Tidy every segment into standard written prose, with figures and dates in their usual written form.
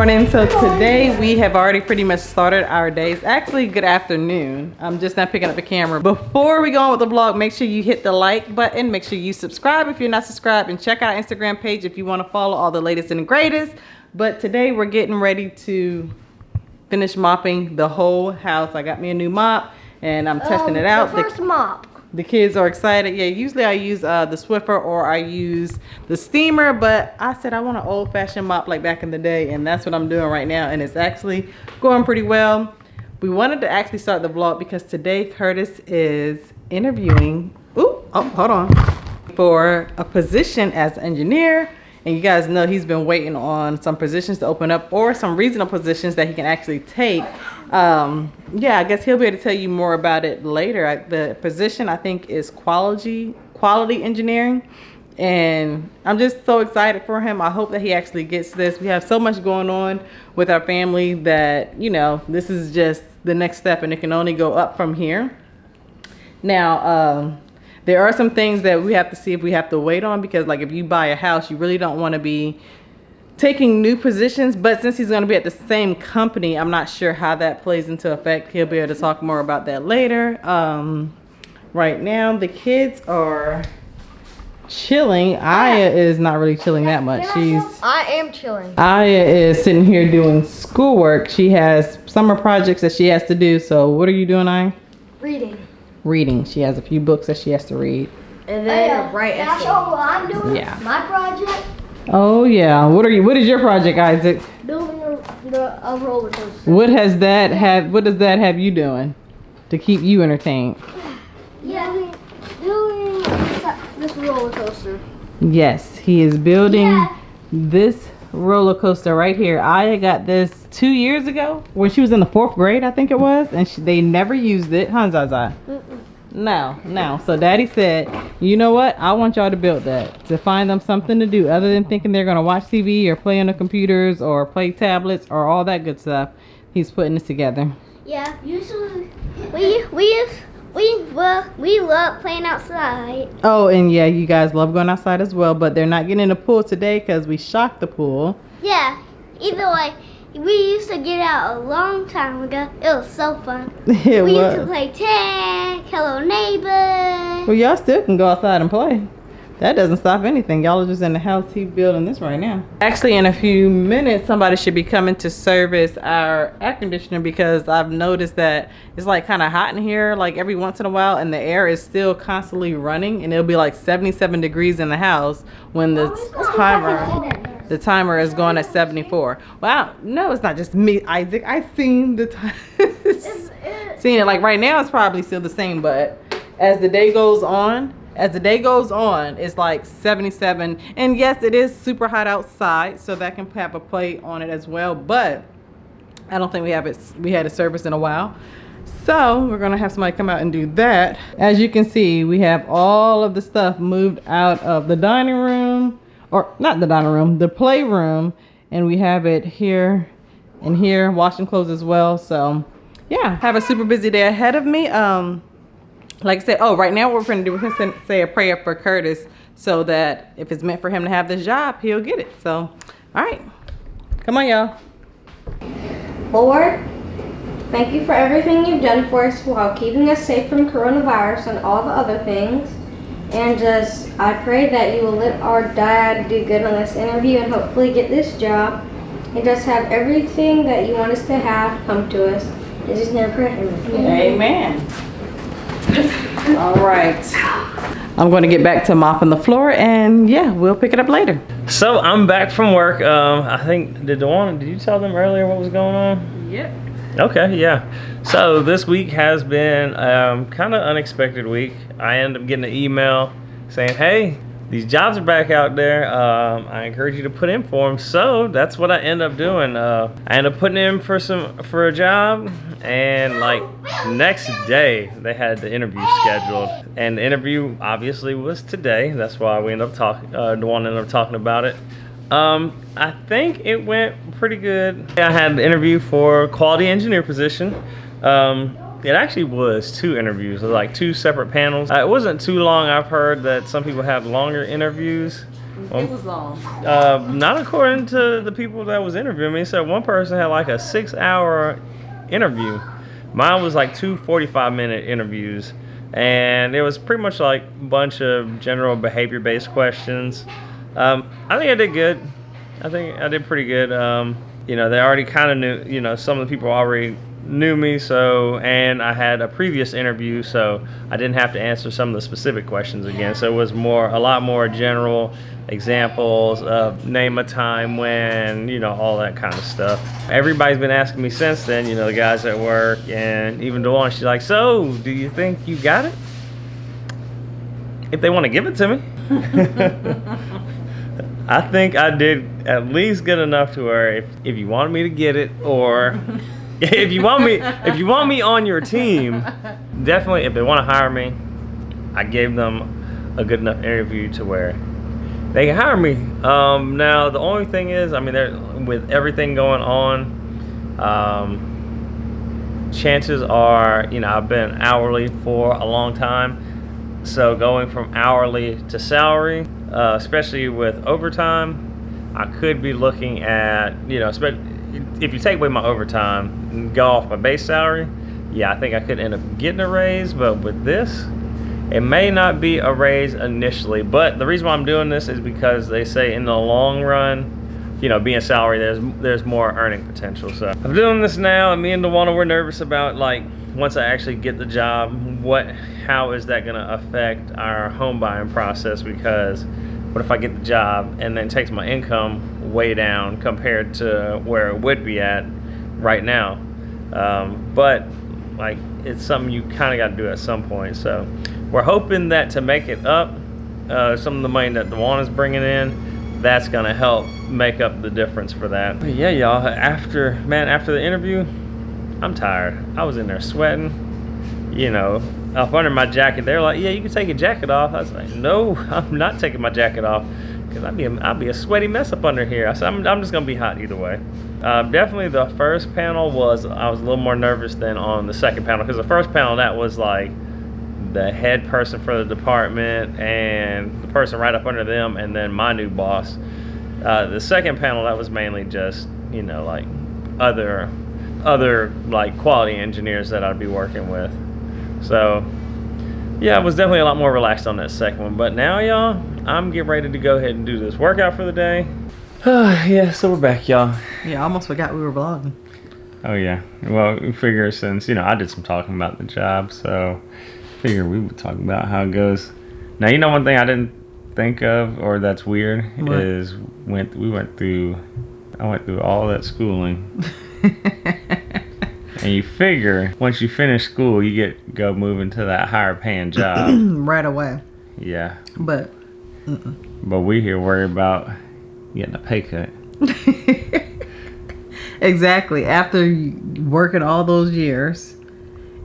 morning. So today we have already pretty much started our days. Actually, good afternoon. I'm just not picking up the camera. Before we go on with the vlog, make sure you hit the like button. Make sure you subscribe if you're not subscribed, and check out our Instagram page if you want to follow all the latest and the greatest. But today we're getting ready to finish mopping the whole house. I got me a new mop and I'm testing it out. The first mop. The kids are excited. Yeah, usually I use the Swiffer or I use the steamer, but I said I want an old-fashioned mop like back in the day, and that's what I'm doing right now, and it's actually going pretty well. We wanted to actually start the vlog because today Curtis is interviewing, for a position as an engineer. And you guys know he's been waiting on some positions to open up or some regional positions that he can actually take. Yeah, I guess he'll be able to tell you more about it later. The position I think is quality engineering. And I'm just so excited for him. I hope that he actually gets this. We have so much going on with our family that, you know, this is just the next step and it can only go up from here. Now, there are some things that we have to see if we have to wait on, because like if you buy a house, you really don't want to be taking new positions. But since he's going to be at the same company, I'm not sure how that plays into effect. He'll be able to talk more about that later. Right now, the kids are chilling. Aya is not really chilling that much. I am chilling. Aya is sitting here doing schoolwork. She has summer projects that she has to do. So what are you doing, Aya? Reading. She has a few books that she has to read. And then write essays. That's what I'm doing. Yeah. My project. Oh yeah. What is your project, Isaac? Building a roller coaster. What does that have you doing to keep you entertained? Yeah, building this roller coaster. Yes, he is building this roller coaster right here. Aya got this 2 years ago when she was in the 4th grade, I think it was, and they never used it, huh, Zaza? No. So Daddy said, you know what? I want y'all to build that, to find them something to do other than thinking they're gonna watch TV or play on the computers or play tablets or all that good stuff. He's putting this together. Yeah, usually we love playing outside. Oh, and yeah, you guys love going outside as well, but they're not getting in the pool today because we shocked the pool. Yeah, either way, we used to get out a long time ago. It was so fun. We used to play tag, hello neighbor. Well, y'all still can go outside and play. That doesn't stop anything. Y'all are just in the house. He's building this right now. Actually, in a few minutes, somebody should be coming to service our air conditioner, because I've noticed that it's like kind of hot in here like every once in a while, and the air is still constantly running, and it'll be like 77 degrees in the house when the timer is going at 74. Wow, no, it's not just me, Isaac. I've seen the time. Seeing it like right now, it's probably still the same, but as the day goes on, it's like 77. And yes, it is super hot outside, so that can have a play on it as well. But I don't think we had a service in a while. So we're gonna have somebody come out and do that. As you can see, we have all of the stuff moved out of the dining room, or not the dining room, the playroom. And we have it here and here, washing clothes as well. So yeah, have a super busy day ahead of me. Like I said, right now what we're going to do, we're going to say a prayer for Curtis, so that if it's meant for him to have this job, he'll get it. So, all right. Come on, y'all. Lord, thank you for everything you've done for us while keeping us safe from coronavirus and all the other things. And I pray that you will let our dad do good on this interview and hopefully get this job. And just have everything that you want us to have come to us. In Jesus' name I pray. Amen. All right, I'm going to get back to mopping the floor, and yeah, we'll pick it up later. So I'm back from work. I think, did you tell them earlier what was going on? Yep. Okay, yeah. So this week has been kind of unexpected week. I ended up getting an email saying, hey, these jobs are back out there. I encourage you to put in for them. So that's what I end up doing. I end up putting in for a job, and like next day they had the interview scheduled, and the interview obviously was today. That's why we ended up Duana ended up talking about it. I think it went pretty good. I had an interview for quality engineer position. It actually was 2 interviews. It was like 2 separate panels. It wasn't too long. I've heard that some people have longer interviews. It was long. Not according to the people that was interviewing me. So one person had like a 6-hour interview. Mine was like 2 45-minute interviews. And it was pretty much like a bunch of general behavior-based questions. I think I did good. I think I did pretty good. They already kind of knew, some of the people already knew me, and I had a previous interview, so I didn't have to answer some of the specific questions again. So it was a lot more general examples of name a time when, all that kind of stuff. Everybody's been asking me since then, the guys at work, and even Duana, she's like, so, do you think you got it? If they want to give it to me. I think I did at least good enough to where if you wanted me to get it, or if you want me on your team, definitely if they want to hire me, I gave them a good enough interview to where they can hire me. Now the only thing is, with everything going on, chances are, I've been hourly for a long time. So going from hourly to salary, especially with overtime, I could be looking at, if you take away my overtime and go off my base salary, I think I could end up getting a raise. But with this, it may not be a raise initially. But the reason why I'm doing this is because they say in the long run, being salary, there's more earning potential. So I'm doing this now, and me and Duana, we're nervous about, like, once I actually get the job, how is that gonna affect our home buying process? Because what if I get the job and then it takes my income way down compared to where it would be at right now? But like, it's something you kind of got to do at some point. So we're hoping that to make it up, some of the money that Duana's bringing in, that's gonna help make up the difference for that. But yeah, y'all, after the interview, I'm tired. I was in there sweating, up under my jacket. They're like, yeah, you can take your jacket off. I was like, no, I'm not taking my jacket off, because I'd be a sweaty mess up under here. I said, I'm just gonna be hot either way. Definitely the first panel I was a little more nervous than on the second panel, because the first panel, that was like the head person for the department and the person right up under them, and then my new boss. The second panel, that was mainly just, like other like quality engineers that I'd be working with. So yeah, I was definitely a lot more relaxed on that second one. But now, y'all, I'm getting ready to go ahead and do this workout for the day. Yeah, so we're back, y'all. Yeah, I almost forgot we were vlogging. Oh yeah, well, we figure since I did some talking about the job, so figure we would talk about how it goes. Now, one thing I didn't think of, or that's weird, is I went through all that schooling. And you figure once you finish school, you go move into that higher paying job right away. Yeah. But we here worry about getting a pay cut. Exactly. After working all those years.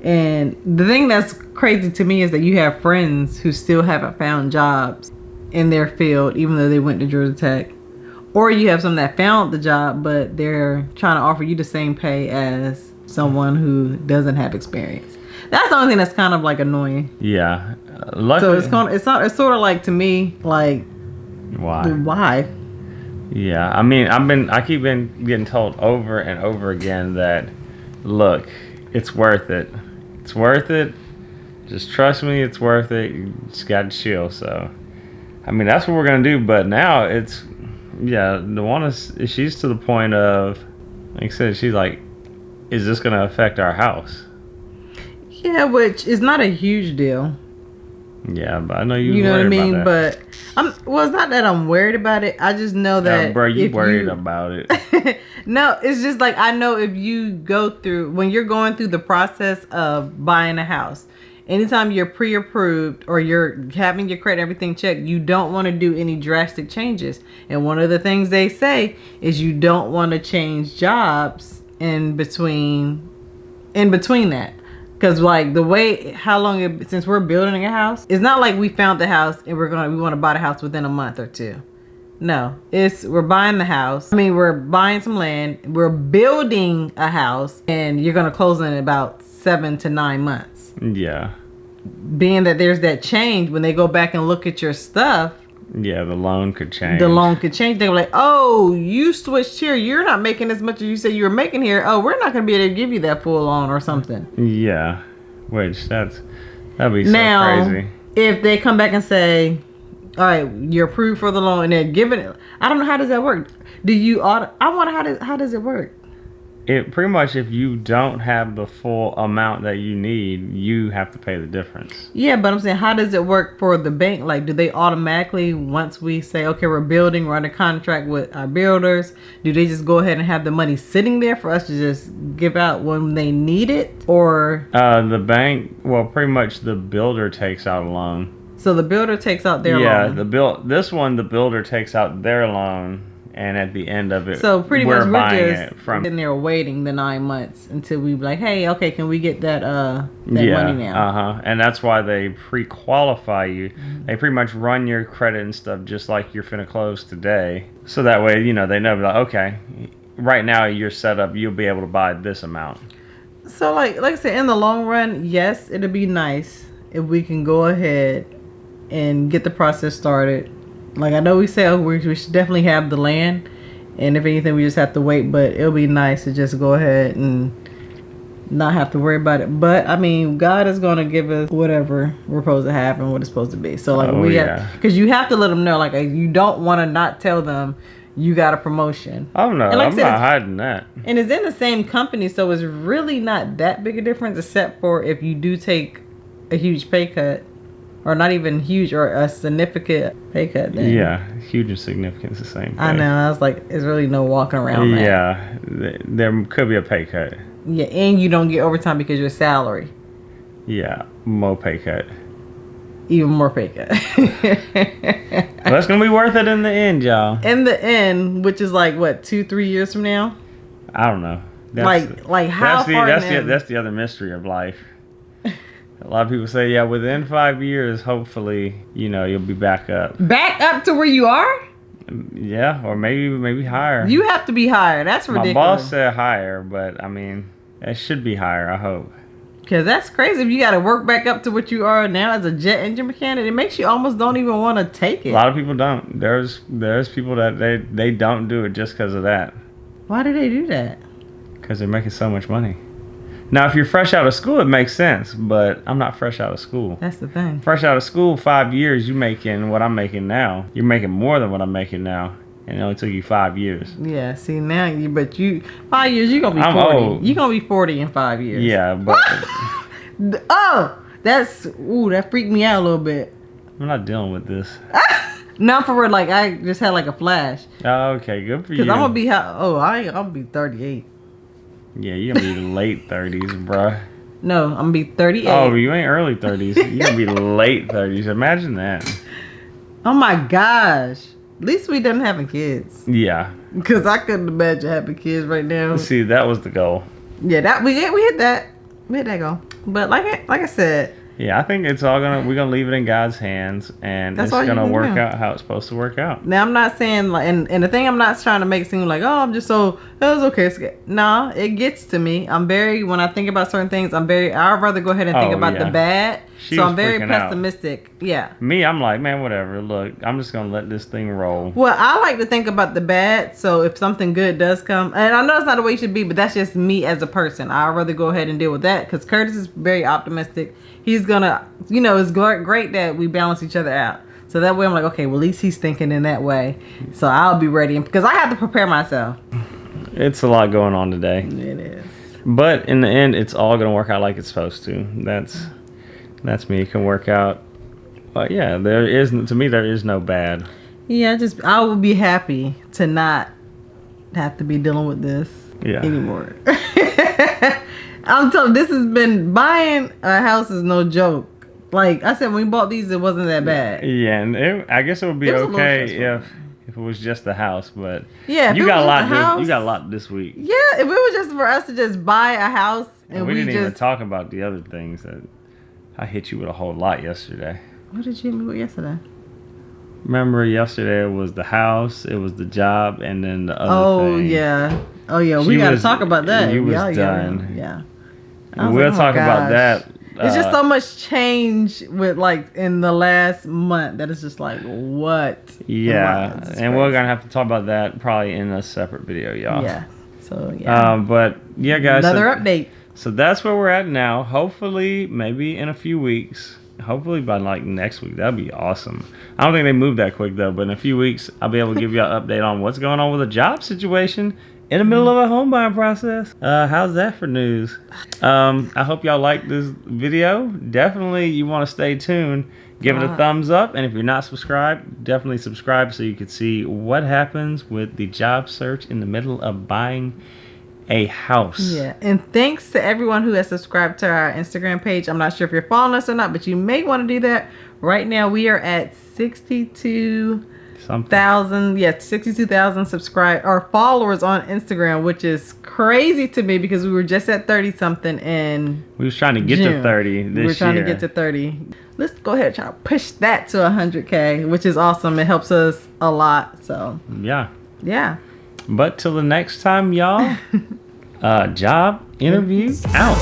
And the thing that's crazy to me is that you have friends who still haven't found jobs in their field, even though they went to Georgia Tech. Or you have some that found the job, but they're trying to offer you the same pay as someone who doesn't have experience. That's the only thing that's kind of like annoying. Yeah. Luckily, so it's sort of like, to me, like, why? Yeah. I keep getting told over and over again that, look, it's worth it. It's worth it. Just trust me, it's worth it. You just gotta chill. So, that's what we're gonna do. But now it's, Duana, she's to the point of, like I said, she's like, is this gonna affect our house? Yeah, which is not a huge deal. Yeah, but I know you. You know what I mean? About that. But it's not that I'm worried about it. I just know that. Bro, you worried about it. No, it's just like, I know if you when you're going through the process of buying a house, anytime you're pre-approved or you're having your credit, everything checked, you don't want to do any drastic changes. And one of the things they say is you don't want to change jobs in between that. Because like since we're building a house, it's not like we found the house and we want to buy the house within a month or two. No, we're buying the house. We're buying some land, we're building a house, and you're going to close in about 7 to 9 months. Yeah. Being that there's that change, when they go back and look at your stuff, Yeah, the loan could change. The loan could change. They were like, oh, you switched here. You're not making as much as you said you were making here. Oh, we're not going to be able to give you that full loan or something. Yeah, which that'd be so crazy. If they come back and say, all right, you're approved for the loan, and they're giving it, I don't know, how does that work? I wonder how does it work? It pretty much, if you don't have the full amount that you need, you have to pay the difference. Yeah, but I'm saying, how does it work for the bank? Like, do they automatically, once we say, okay, we're building, we're under contract with our builders, do they just go ahead and have the money sitting there for us to just give out when they need it? Or the bank, well, pretty much the builder takes out a loan. So the builder takes out their loan. Yeah, the builder takes out their loan. And at the end of it, so pretty much we're just it from sitting there waiting the 9 months until we be like, hey, okay, can we get that money now? And that's why they pre-qualify you. Mm-hmm. They pretty much run your credit and stuff just like you're finna close today. So that way, they know, like, okay, right now you're set up, you'll be able to buy this amount. So like I said, in the long run, yes, it'd be nice if we can go ahead and get the process started. Like, I know we said we should definitely have the land, and if anything, we just have to wait, but it'll be nice to just go ahead and not have to worry about it. But, I mean, God is going to give us whatever we're supposed to have and what it's supposed to be. So, like, because you have to let them know, like, you don't want to not tell them you got a promotion. Oh, no, I'm not hiding that. And it's in the same company, so it's really not that big a difference, except for if you do take a huge pay cut. Or not even huge, or a significant pay cut. Then. Yeah, huge and significant is the same thing. I know. I was like, there's really no walking around that. Yeah, there could be a pay cut. Yeah, and you don't get overtime because your salary. Yeah, more pay cut. Even more pay cut. Well, that's going to be worth it in the end, y'all. In the end, which is like, what, 2-3 years from now? I don't know. Like how far that's the other mystery of life. A lot of people say, yeah, within 5 years, hopefully, you'll be back up. Back up to where you are? Yeah, or maybe higher. You have to be higher. That's ridiculous. My boss said higher, but I mean, it should be higher, I hope. Because that's crazy if you got to work back up to what you are now as a jet engine mechanic. It makes you almost don't even want to take it. A lot of people don't. There's people that they don't do it just because of that. Why do they do that? Because they're making so much money. Now, if you're fresh out of school, it makes sense, but I'm not fresh out of school. That's the thing. Fresh out of school, 5 years, you're making what I'm making now. You're making more than what I'm making now, and it only took you 5 years. Yeah, see, now, 5 years, you're going to be 40. I'm old. You're going to be 40 in 5 years. Yeah, but... that freaked me out a little bit. I'm not dealing with this. Not for real, like, I just had like a flash. Oh, okay, good for you. Because I'm going to be, I'm going to be 38. Yeah, you're going to be late 30s, bruh. No, I'm going to be 38. Oh, you ain't early 30s. You're going to be late 30s. Imagine that. Oh, my gosh. At least we done having kids. Yeah. Because I couldn't imagine having kids right now. See, that was the goal. Yeah, we hit that. We hit that goal. But like I said... Yeah, I think it's all we're gonna leave it in God's hands, and it's gonna work out how it's supposed to work out. Now, I'm not saying like, and the thing I'm not trying to make it seem like, oh, I'm just so, that was okay. Nah, it gets to me. When I think about certain things, I'd rather go ahead and think about the bad. So I'm very pessimistic. Out. Yeah. Me, I'm like, man, whatever. Look, I'm just gonna let this thing roll. Well, I like to think about the bad. So if something good does come, and I know it's not the way it should be, but that's just me as a person. I'd rather go ahead and deal with that because Curtis is very optimistic. He's gonna, it's great that we balance each other out. So that way I'm like, okay, well, at least he's thinking in that way. So I'll be ready because I have to prepare myself. It's a lot going on today. It is. But in the end, it's all gonna work out like it's supposed to. That's me. It can work out. But yeah, there is no bad. Yeah, I will be happy to not have to be dealing with this anymore. I'm telling you, this has been, buying a house is no joke. Like I said, when we bought these, it wasn't that bad. Yeah, and I guess it would be okay if it was just the house, but yeah, you got a lot. You got a lot this week. Yeah, if it was just for us to just buy a house and we didn't even talk about the other things that I hit you with a whole lot yesterday. What did you hit me with yesterday? Remember yesterday it was the house, it was the job, and then the other thing. Oh yeah, we got to talk about that. You was done. Yeah. We'll talk about that It's just so much change with like in the last month that it's just like what? Yeah, Wow, and we're gonna have to talk about that probably in a separate video, y'all. Yeah. So yeah. But yeah, guys. Another update. So that's where we're at now. Hopefully, maybe in a few weeks. Hopefully by like next week. That'd be awesome. I don't think they move that quick though, but in a few weeks I'll be able to give you an update on what's going on with the job situation in the middle of a home buying process. How's that for news? I hope y'all like this video. Definitely you want to stay tuned. Give it a thumbs up, and if you're not subscribed, definitely subscribe so you can see what happens with the job search in the middle of buying a house. Yeah, and thanks to everyone who has subscribed to our Instagram page. I'm not sure if you're following us or not, but you may want to do that. Right now we are at 62,000. Yeah, 62,000 subscribers or followers on Instagram, which is crazy to me because we were just at 30 something in we was trying to get June. to 30 this year. We're trying to get to 30. Let's go ahead and try to push that to 100K, which is awesome. It helps us a lot. So yeah. Yeah. But till the next time, y'all, job interview out.